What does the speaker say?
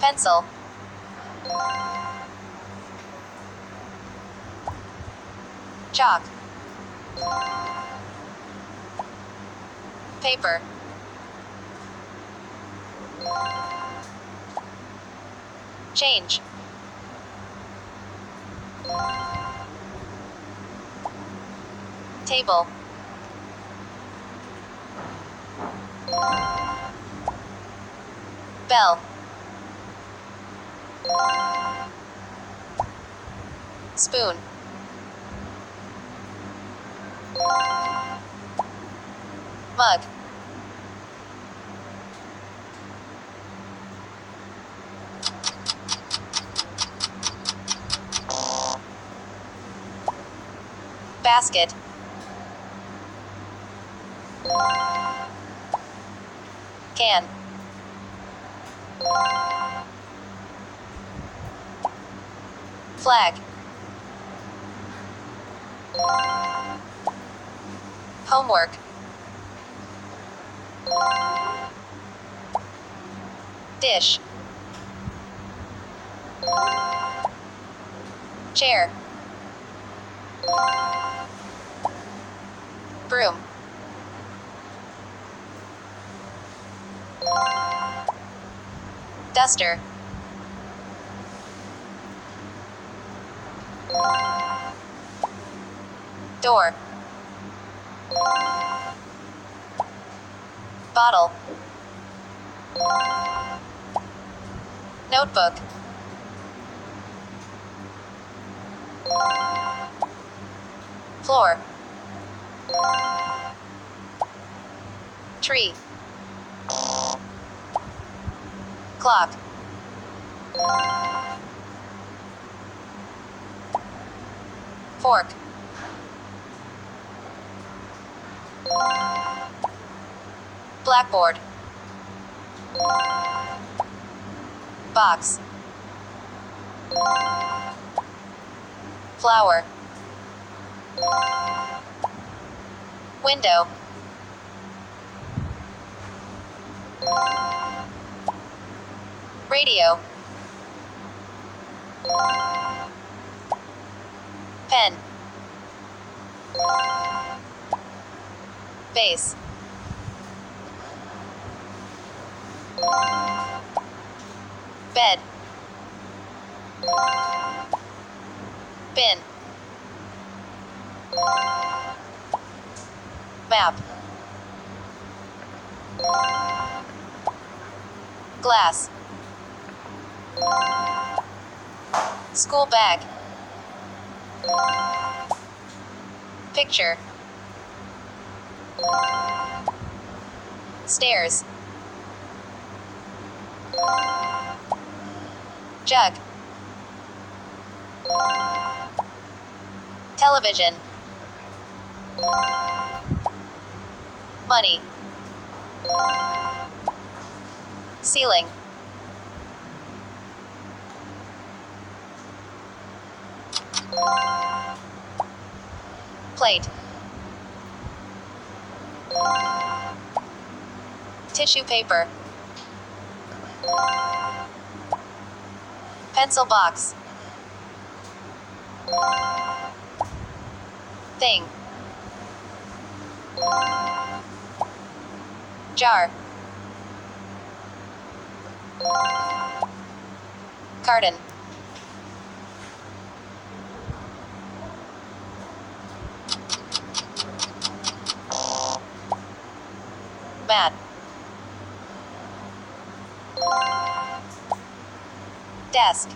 Pencil. Chalk. Paper. Change. Table. Bell. Spoon. Mug. Basket. Can. Flag. Homework. Dish. Chair. Broom. Duster. Door. Bottle. Notebook. Floor. Tree. Clock. Fork. Blackboard. Box. Flower. Window. Radio. Pen. Vase. Bed. Bin. Map. Glass. School bag. Picture. Stairs. Jug. Television. Money. Ceiling. Plate. Tissue paper. Pencil box. Thing. Jar. Carton. Mat. Desk.